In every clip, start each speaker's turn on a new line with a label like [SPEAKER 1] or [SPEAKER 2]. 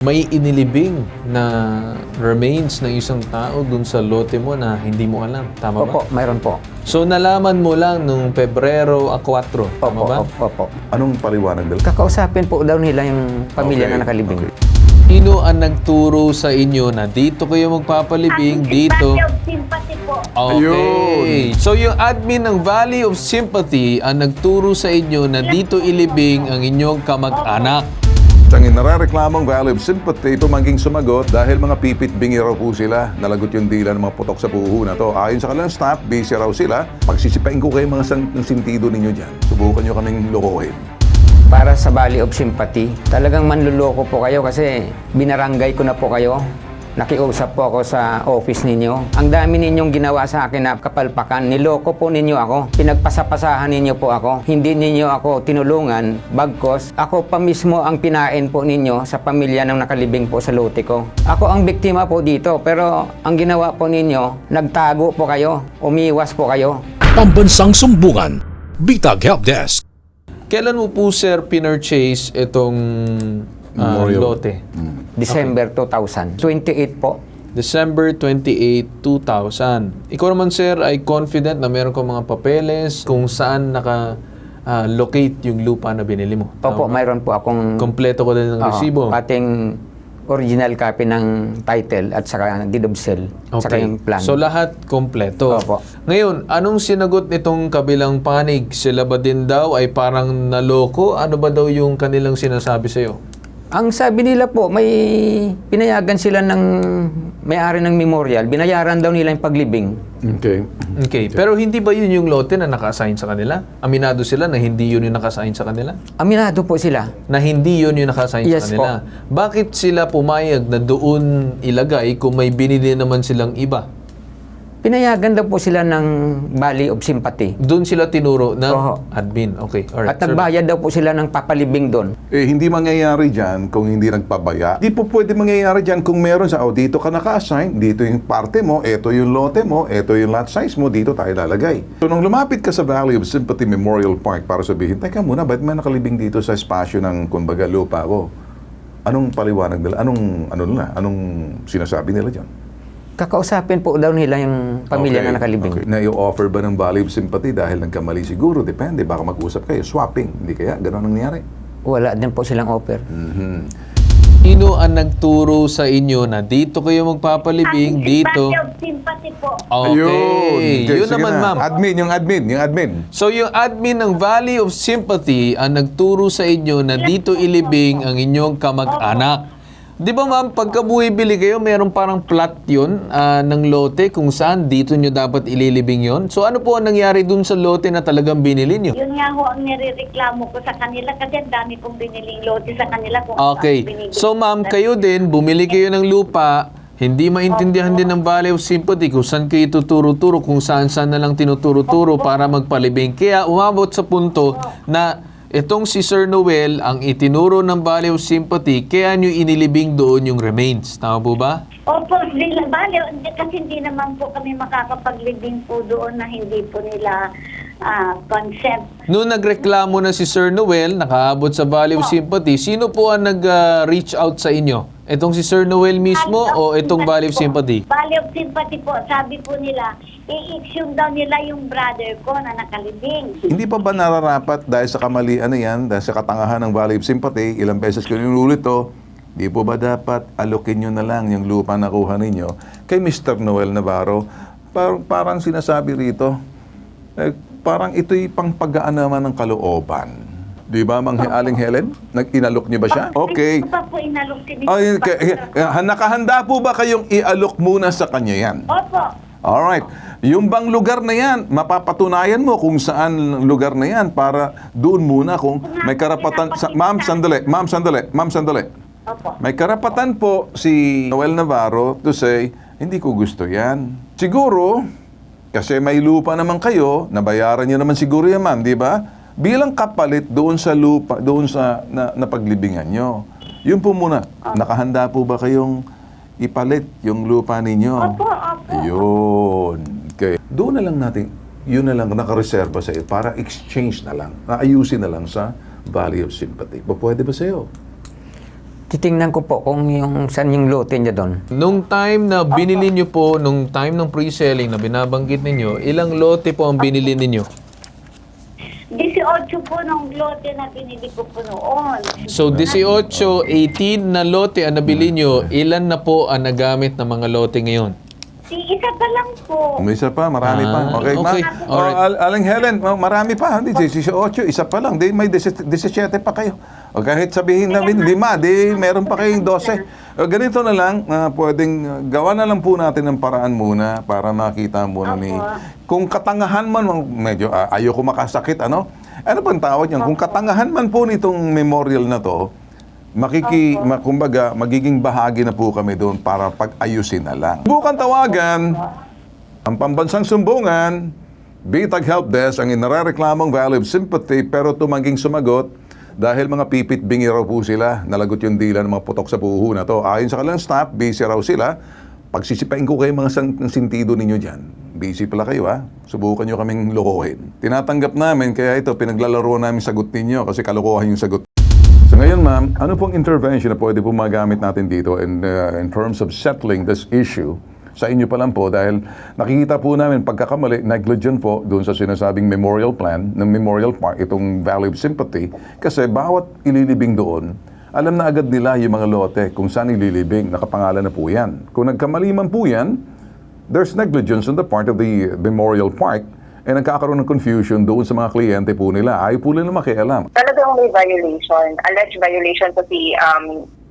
[SPEAKER 1] May inilibing na remains ng isang tao dun sa lote mo na hindi mo alam. Tama ba?
[SPEAKER 2] Opo, mayroon po.
[SPEAKER 1] So, nalaman mo lang nung Pebrero 4. Tama
[SPEAKER 2] Opo,
[SPEAKER 1] ba?
[SPEAKER 2] opo.
[SPEAKER 3] Anong paliwanag nila?
[SPEAKER 2] Kakausapin po daw nila yung pamilya
[SPEAKER 3] Okay.
[SPEAKER 2] na nakalibing.
[SPEAKER 1] Sino ang nagturo sa inyo na dito kayo magpapalibing, dito?
[SPEAKER 4] Valley of Sympathy po.
[SPEAKER 1] Okay. So, yung admin ng Valley of Sympathy ang nagturo sa inyo na dito ilibing ang inyong kamag-anak.
[SPEAKER 3] Ang narareklamong Valley of Sympathy, tumangking sumagot dahil mga pipit-bingi raw po sila. Nalagot yung dila ng mga putok sa puho na to. Ayon sa kanilang staff, busy raw sila. Pagsisipain ko kayo mga sentido ninyo dyan. Subukan nyo kaming lokohin.
[SPEAKER 2] Para sa Valley of Sympathy, talagang manluloko po kayo kasi binaranggay ko na po kayo. Nakiusap po ako sa office ninyo. Ang dami ninyong ginawa sa akin na kapalpakan. Niloko po ninyo ako. Pinagpasapasahan ninyo po ako. Hindi ninyo ako tinulungan. Bagkos, ako pa mismo ang pinain po ninyo sa pamilya ng nakalibing po sa lote ko. Ako ang biktima po dito. Pero ang ginawa po ninyo, nagtago po kayo. Umiwas po kayo.
[SPEAKER 5] Pambansang Sumbungan, Bitag Helpdesk.
[SPEAKER 1] Kailan mo po, sir, pinurchase itong lote?
[SPEAKER 2] December 2000. 28 po.
[SPEAKER 1] December 28, 2000. Ikaw naman, sir, ay confident na meron kang mga papeles kung saan naka-locate yung lupa na binili mo.
[SPEAKER 2] Opo, mayroon po akong
[SPEAKER 1] Kompleto ko din ng resibo.
[SPEAKER 2] ating original copy ng title at saka deed of sale. Saka yung plan.
[SPEAKER 1] So, lahat kompleto.
[SPEAKER 2] Opo.
[SPEAKER 1] Ngayon, anong sinagot nitong kabilang panig? Sila ba din daw ay parang naloko? Ano ba daw yung kanilang sinasabi sa'yo?
[SPEAKER 2] Ang sabi nila po, may pinayagan sila ng may-ari ng memorial. Binayaran daw nila yung paglibing.
[SPEAKER 3] Okay.
[SPEAKER 1] Okay. Pero hindi ba yun yung lote na naka-assign sa kanila? Aminado sila na hindi yun yung naka-assign sa kanila?
[SPEAKER 2] Aminado po sila.
[SPEAKER 1] Na hindi yun yung naka-assign sa
[SPEAKER 2] Yes
[SPEAKER 1] kanila? Bakit sila pumayag na doon ilagay kung may binili naman silang iba?
[SPEAKER 2] Pinayagan daw po sila ng Valley of Sympathy.
[SPEAKER 1] Doon sila tinuro ng
[SPEAKER 2] Oho.
[SPEAKER 1] admin. Okay. Alright.
[SPEAKER 2] At nagbayad daw po sila ng papalibing doon.
[SPEAKER 3] Hindi mangyayari dyan kung hindi nagpabaya. Hindi po pwede mangyayari dyan kung meron sa, dito ka naka-assign, dito yung parte mo, ito yung lote mo, ito yung lot size mo, dito tayo lalagay. So, nung lumapit ka sa Valley of Sympathy Memorial Park para sabihin, teka muna, ba't may nakalibing dito sa espasyo ng, kumbaga, lupa ko? Anong paliwanag nila? Anong sinasabi nila dyan?
[SPEAKER 2] Kakausapin po daw nila yung pamilya na nakalibing.
[SPEAKER 3] Okay. Na-i-offer ba ng Valley of Sympathy dahil nagkamali siguro? Depende. Baka mag-usap kayo. Swapping. Hindi kaya? Ganon ang nangyari?
[SPEAKER 2] Wala din po silang offer.
[SPEAKER 1] Sino ang nagturo sa inyo na dito kayo magpapalibing, dito?
[SPEAKER 4] Valley of Sympathy po.
[SPEAKER 1] Okay. Yun
[SPEAKER 3] sige
[SPEAKER 1] naman,
[SPEAKER 3] na.
[SPEAKER 1] ma'am.
[SPEAKER 3] Yung admin.
[SPEAKER 1] So, yung admin ng Valley of Sympathy ang nagturo sa inyo na dito ilibing ang inyong kamag-anak. Di ba, ma'am, pagka bumibili kayo, meron parang plot yun ng lote kung saan dito nyo dapat ililibing yon. So, ano po ang nangyari dun sa lote na talagang binili nyo?
[SPEAKER 4] Yun nga ho ang nirereklamo ko sa kanila kasi ang dami kong biniling lote sa kanila kung
[SPEAKER 1] Okay.
[SPEAKER 4] saan binigay.
[SPEAKER 1] So, ma'am, kayo din, bumili kayo ng lupa, hindi maintindihan din ng Valley of Sympathy kung saan kayo tuturo-turo, kung saan-saan na lang tinuturo-turo para magpalibing. Kaya umabot sa punto na itong si Sir Noel ang itinuro ng Valley of Sympathy, kaya nyo inilibing doon yung remains. Tama po ba?
[SPEAKER 4] Opo, Valley, kasi hindi naman po kami makakapaglibing po doon na hindi po nila consent.
[SPEAKER 1] Noong nagreklamo na si Sir Noel, nakaabot sa Valley of Sympathy, sino po ang nag-reach out sa inyo? Itong si Sir Noel mismo o itong Valley of Sympathy?
[SPEAKER 4] Valley of Sympathy po, sabi po nila, i-exhume daw nila yung brother ko na nakalibing.
[SPEAKER 3] Hindi pa ba nararapat dahil sa kamalian na yan, dahil sa katangahan ng Valley of Sympathy, ilang beses ko inulit to, di po ba dapat alokin nyo na lang yung lupa na kuha ninyo kay Mr. Noel Navarro? Parang sinasabi rito, parang ito'y pang paggaan naman ng kalooban. Di ba, Aling Helen? Inalok niyo ba siya? Okay.
[SPEAKER 4] Hindi pa po inalok si
[SPEAKER 3] Nakahanda po ba kayong i-alok muna sa kanya yan?
[SPEAKER 4] Opo.
[SPEAKER 3] Alright. Yung bang lugar na yan, mapapatunayan mo kung saan lugar na yan para doon muna kung may karapatan. Ma'am, sandali.
[SPEAKER 4] Opo.
[SPEAKER 3] May karapatan po si Noel Navarro to say, hindi ko gusto yan. Siguro, kasi may lupa naman kayo, nabayaran niyo naman siguro yan, ma'am, di ba? Bilang kapalit doon sa lupa, doon sa napaglibingan nyo. Yun po muna, nakahanda po ba kayong ipalit yung lupa ninyo?
[SPEAKER 4] Opo.
[SPEAKER 3] Ayun. Okay. Doon na lang natin, yun na lang nakareserba sa iyo para exchange na lang, naayusin na lang sa Valley of Sympathy. Pwede ba sa iyo?
[SPEAKER 2] Titingnan ko po kung yung saan yung lote niya doon.
[SPEAKER 1] Nung time na binili nyo po, nung time ng pre-selling na binabanggit ninyo, ilang lote po ang binili ninyo?
[SPEAKER 4] 18 po ng lote na binili ko po noon.
[SPEAKER 1] So 18, 18 na lote ang nabili nyo, ilan na po ang nagamit na mga lote ngayon?
[SPEAKER 4] Isa pa lang po.
[SPEAKER 3] May isa pa, marami pa. Okay,
[SPEAKER 1] okay.
[SPEAKER 3] ma'am.
[SPEAKER 1] Alright.
[SPEAKER 3] Aling Helen, marami pa. Hindi, 18, isa pa lang. Di, may 17 pa kayo. O kahit sabihin namin 5, di meron pa kayong 12. O, ganito na lang, pwedeng gawa na lang po natin ng paraan muna para makita muna ni... Kung katangahan man, medyo ayoko makasakit, ano? Ano pang tawag niyan? Kung katangahan man po nitong memorial na to, kumbaga, magiging bahagi na po kami doon para pag-ayusin na lang. Bukan tawagan, ang pambansang sumbungan, Bitag Help Desk, ang inarereklamong value of sympathy, pero tumanging sumagot dahil mga pipit bingi raw po sila, nalagot yung dila ng mga putok sa puho na to. Ayon sa kanilang staff, busy raw sila. Pagsisipain ko kayo mga sintido ninyo dyan. Busy pala kayo ha. Subukan nyo kaming lokohin. Tinatanggap namin, kaya ito, pinaglalaro namin sagot ninyo kasi kalokohan yung sagot. So ngayon ma'am, ano pong intervention na pwede po magamit natin dito in terms of settling this issue sa inyo pa lang po dahil nakikita po namin pagkakamali, negligent po doon sa sinasabing memorial plan ng Memorial Park, itong Valley of Sympathy kasi bawat ililibing doon, alam na agad nila yung mga lote kung saan ililibing, nakapangalan na po yan. Kung nagkamali man po yan, there's negligence on the part of the Memorial Park eh nagkakaroon ng confusion doon sa mga kliyente po nila. Ayaw po nila makialam.
[SPEAKER 6] Talagang may violation, alleged violation to si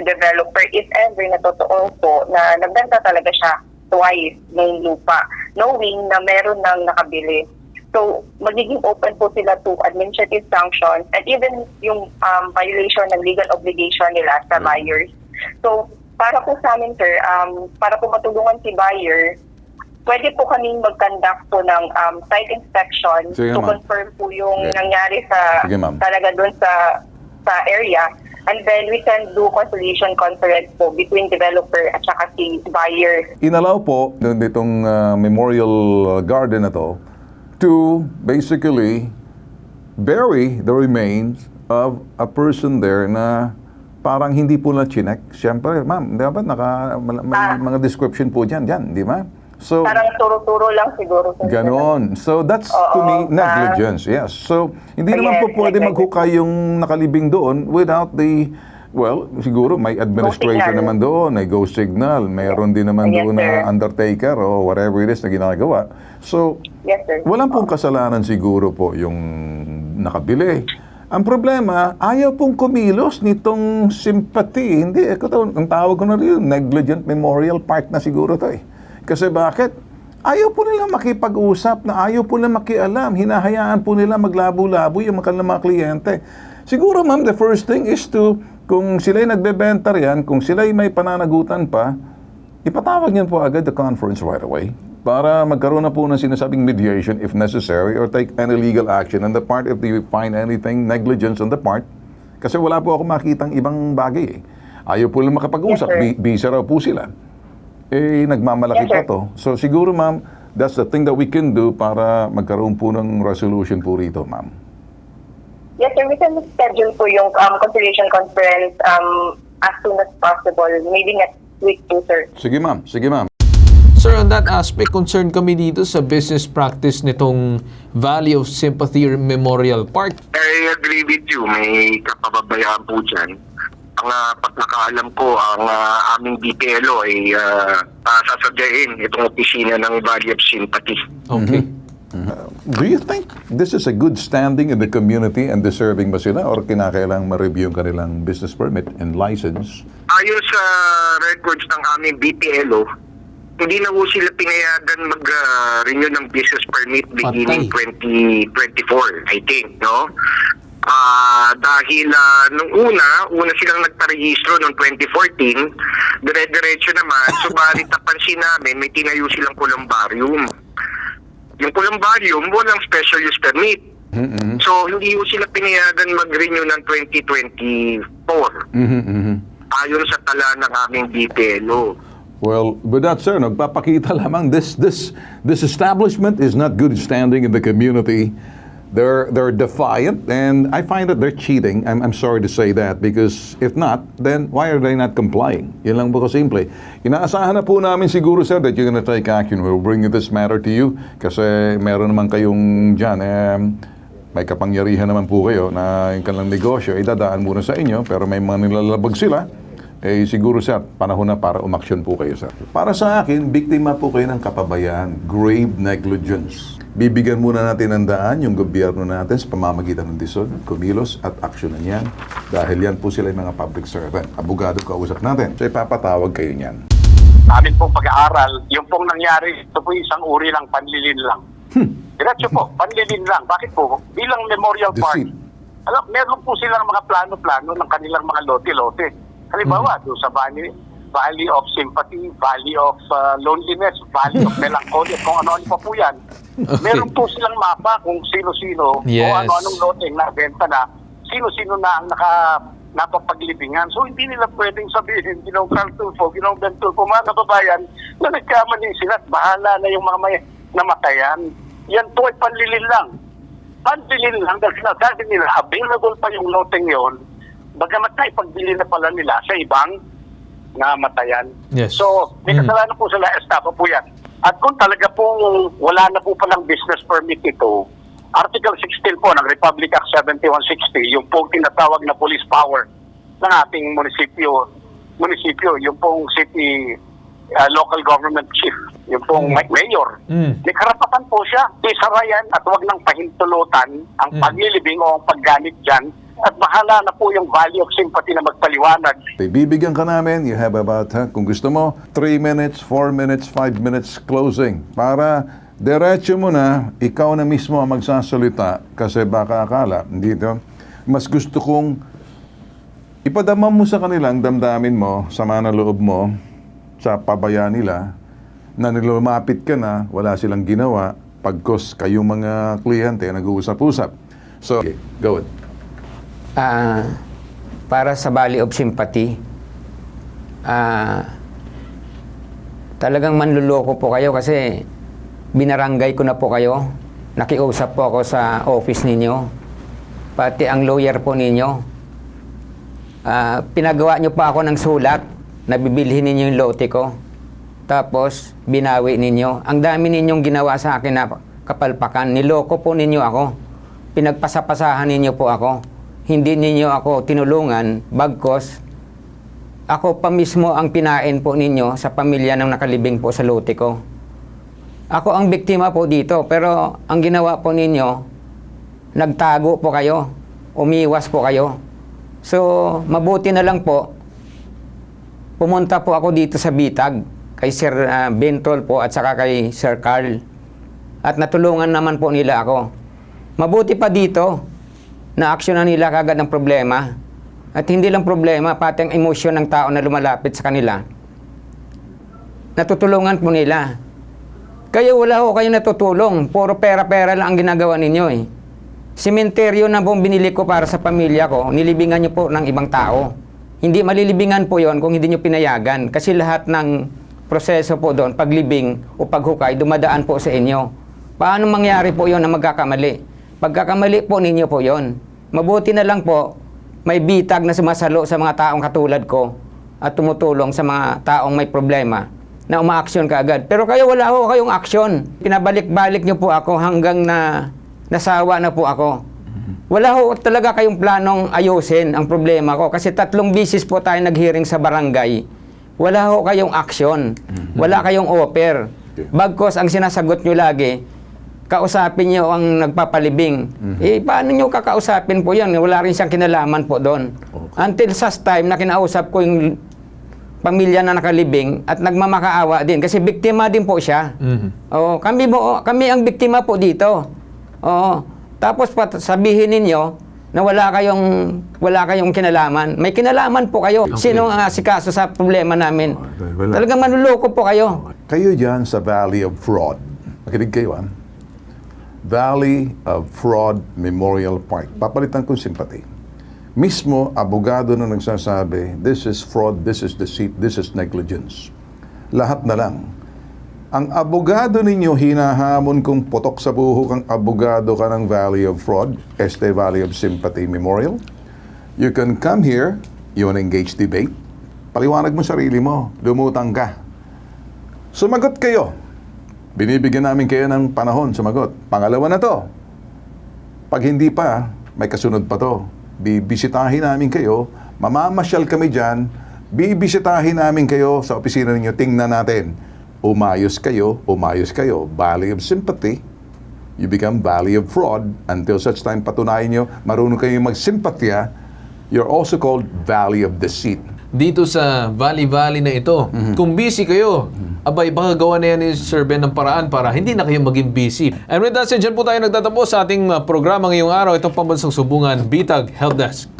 [SPEAKER 6] developer if ever na totoo po na nagbenta talaga siya twice ng lupa, knowing na meron nang nakabili. So, magiging open po sila to administrative sanctions and even yung violation ng legal obligation nila sa buyers. So, para po sa amin, sir, para po matulungan si buyer, pwede po kaming mag-conduct po ng site inspection
[SPEAKER 3] Sige,
[SPEAKER 6] to
[SPEAKER 3] ma'am.
[SPEAKER 6] confirm po yung
[SPEAKER 3] Okay.
[SPEAKER 6] nangyari sa
[SPEAKER 3] Sige, ma'am.
[SPEAKER 6] talaga doon sa area. And then we can do conciliation conference po between developer at saka si buyer.
[SPEAKER 3] Inalaw po nitong memorial garden na to to basically bury the remains of a person there na parang hindi po na chinek. Siyempre, ma'am, dapat may mga description po dyan, di ba? So,
[SPEAKER 6] Parang turo-turo lang siguro.
[SPEAKER 3] ganon. So, that's to me negligence, yes. So, hindi naman po
[SPEAKER 6] Yes,
[SPEAKER 3] pwede
[SPEAKER 6] yes,
[SPEAKER 3] maghukay yung nakalibing doon without the, well, siguro may administrator
[SPEAKER 6] signal.
[SPEAKER 3] naman doon, may ghost signal, mayroon din naman
[SPEAKER 6] Yes,
[SPEAKER 3] doon
[SPEAKER 6] sir.
[SPEAKER 3] na undertaker o whatever it is na ginagawa. So,
[SPEAKER 6] Yes, sir.
[SPEAKER 3] walang pong kasalanan siguro po yung nakabili. Ang problema, ayaw pong kumilos nitong sympathy. Hindi, ang tawag ko na rin, negligent memorial park na siguro to eh. Kasi bakit? Ayaw po nila makipag-usap, na ayaw po nila makialam. Hinahayaan po nila maglabo-labo yung mga kliyente. Siguro ma'am, the first thing is to, kung sila'y nagbebenta riyan, kung sila'y may pananagutan pa, ipatawag niyan po agad the conference right away para magkaroon na po ng sinasabing mediation if necessary or take any legal action on the part if you find anything negligence on the part. Kasi wala po ako makitang ibang bagay eh. Ayaw po nila makapag-usap.
[SPEAKER 6] Yes, sir.
[SPEAKER 3] Bisa raw po sila. Eh, nagmamalaki
[SPEAKER 6] Yes,
[SPEAKER 3] pa
[SPEAKER 6] sir.
[SPEAKER 3] to. So siguro ma'am, that's the thing that we can do para magkaroon po ng resolution po rito, ma'am.
[SPEAKER 6] Yes, sir. We can schedule po yung conciliation conference as soon as possible. Maybe next week po, sir.
[SPEAKER 3] Sige ma'am, sige ma'am.
[SPEAKER 1] Sir, on that aspect, concerned kami dito sa business practice nitong Valley of Sympathy Memorial Park.
[SPEAKER 7] I agree with you. May kapababayaan po dyan. Ang pagkakaalam ko, ang aming BPLO ay sasadyain itong opisina ng Valley of Sympathy.
[SPEAKER 1] Okay.
[SPEAKER 3] Do you think this is a good standing in the community and deserving ba sila or kinakailangang ma-review ang kanilang business permit and license?
[SPEAKER 7] Ayon sa records ng aming BPLO, hindi na po sila pinayagan mag-renew ng business permit beginning 2024, I think, no? Dahil nung una silang nagparehistro noong 2014, dire-diretso naman, subalit napansin namin may tinayo silang columbarium. Yung columbarium, walang special use permit. So, hindi po sila pinayagan mag-renew ng 2024. Ayon sa tala ng aming BPLO.
[SPEAKER 3] Well, with that, sir, nagpapakita lamang this establishment is not good standing in the community. They're defiant, and I find that they're cheating. I'm sorry to say that, because if not, then why are they not complying? Yun lang po kasimple. Inaasahan na po namin siguro, sir, that you're gonna take action. We'll bring this matter to you kasi meron naman kayong dyan, may kapangyarihan naman po kayo na yung kanilang negosyo, idadaan muna sa inyo, pero may mga nilalabag sila. Siguro, sir, panahon na para umaksyon po kayo, sir. Para sa akin, biktima po kayo ng kapabayaan, grave negligence. Bibigyan muna natin ng daan yung gobyerno natin sa pamamagitan ng DSOD, kumilos at aksyonan yan. Dahil yan po sila yung mga public servant. Abogado kausap natin. So ipapatawag kayo niyan.
[SPEAKER 8] Amin pong pag-aaral, yung pong nangyari, ito po isang uri ng panlilin lang. Diretso po, panlilin lang. Bakit po? Bilang memorial park,
[SPEAKER 3] Deceit.
[SPEAKER 8] meron po silang mga plano-plano ng kanilang mga lote-lote. Halimbawa, doon sa Valley of Sympathy, Valley of Loneliness, Valley of Melancholy, kung ano-ano pa po yan. Meron po silang mapa kung sino-sino
[SPEAKER 1] Yes.
[SPEAKER 8] o ano-anong lote na benta na, sino-sino na ang napapaglibingan. So hindi nila pwedeng sabihin, Ginong Carl Tulfo, Ginong Ben Tulfo, mga kababayan, na nagkamali sila at bahala na yung mga may namatayan. Yan po ay panlilin lang. Panlilin lang dahil sinasabi nila, available pa yung loteng yon, bagamat na ipagbili na pala nila sa ibang namatayan.
[SPEAKER 1] Yes.
[SPEAKER 8] So, may kasalanan po sila, estafa po yan. At kung talaga pong wala na po palang business permit ito, Article 16 po ng Republic Act 7160, yung pong tinatawag na police power ng ating munisipyo, yung pong city local government chief, yung pong mayor. May karapatan po siya. Isara yan at huwag nang pahintulutan ang paglilibing o ang paggamit dyan at bahala na po yung Valley of Sympathy na magpaliwanag.
[SPEAKER 3] Bibigyan ka namin, you have about, kung gusto mo, 3 minutes, 4 minutes, 5 minutes closing. Para diretso mo na, ikaw na mismo ang magsasalita kasi baka akala, dito, mas gusto kong ipadama mo sa kanilang damdamin mo, sama na loob mo, sa pabayaan nila, na nilumapit ka na, wala silang ginawa, pagkos kayong mga kliyente nag-uusap-usap. So, okay, go ahead.
[SPEAKER 2] Para sa Valley of Sympathy, talagang manluloko po kayo kasi binaranggay ko na po kayo. Nakiusap po ako sa office ninyo. Pati ang lawyer po ninyo. Pinagawa nyo pa ako ng sulat na bibilhin ninyo yung lote ko. Tapos, binawi ninyo. Ang dami ninyong ginawa sa akin na kapalpakan. Niloko po ninyo ako. Pinagpasapasahan ninyo po ako. Hindi ninyo ako tinulungan, bagkos ako pa mismo ang pinain po ninyo sa pamilya ng nakalibing po sa lote ko. Ako ang biktima po dito, pero ang ginawa po ninyo, nagtago po kayo, umiwas po kayo. So, mabuti na lang po, pumunta po ako dito sa Bitag, kay Sir Bentol po at saka kay Sir Carl. At natulungan naman po nila ako. Mabuti pa dito, na-aksyonan nila kagad ng problema. At hindi lang problema, pati ang emosyon ng tao na lumalapit sa kanila. Natutulungan po nila. Kayo wala ho kayo natutulong. Puro pera-pera lang ang ginagawa ninyo eh. Sementeryo na pong binili ko para sa pamilya ko, nilibingan nyo po ng ibang tao. Hindi malilibingan po yon kung hindi nyo pinayagan. Kasi lahat ng proseso po doon, paglibing o paghukay, dumadaan po sa inyo. Paano mangyari po yon na magkakamali? Pagkakamali po ninyo po yon. Mabuti na lang po, may bitag na sumasalo sa mga taong katulad ko at tumutulong sa mga taong may problema na umaaksyon kaagad. Pero kayo wala ho kayong aksyon. Pinabalik-balik nyo po ako hanggang na nasawa na po ako. Wala ho talaga kayong planong ayusin ang problema ko kasi 3 bisis po tayo nag-hearing sa barangay. Wala ho kayong aksyon. Wala kayong offer. Bagkos ang sinasagot nyo lagi, kausapin nyo ang nagpapalibing. Paano nyo kakausapin po yan? Wala rin siyang kinalaman po doon. Until such time na kinausap ko yung pamilya na nakalibing at nagmamakaawa din. Kasi biktima din po siya. Kami ang biktima po dito. Tapos sabihin ninyo na wala kayong kinalaman. May kinalaman po kayo.
[SPEAKER 1] Okay.
[SPEAKER 2] Sino ang asikaso sa problema namin?
[SPEAKER 3] Wala.
[SPEAKER 2] Talagang manluloko po kayo.
[SPEAKER 3] Kayo dyan sa Valley of Fraud. Makinig kayo, Valley of Fraud Memorial Park. Papalitan kong sympathy. Mismo, abogado na nagsasabi, this is fraud, this is deceit, this is negligence. Lahat na lang. Ang abogado ninyo, hinahamon kung putok sa buhok ang abogado ka ng Valley of Fraud, Este Valley of Sympathy Memorial. You can come here, you wanna engage debate, paliwanag mo sarili mo, lumutang ka. Sumagot kayo. Binibigyan namin kayo ng panahon, sumagot. Pangalawa na to. Pag hindi pa, may kasunod pa to. Bibisitahin namin kayo, mamamasyal kami dyan, bibisitahin namin kayo sa opisina ninyo, tingnan natin. Umayos kayo, Valley of Sympathy, you become Valley of Fraud, until such time patunayan nyo, marunong kayo magsimpatya, you're also called Valley of Deceit.
[SPEAKER 1] Dito sa Valley na ito, kung busy kayo, abay, baka gawa na yan ni Sir Ben ng paraan para hindi na kayo maging busy. And with that said, dyan po tayo nagtatapos sa ating programa ngayong araw, itong Pambansang Sumbungan, Bitag Helpdesk.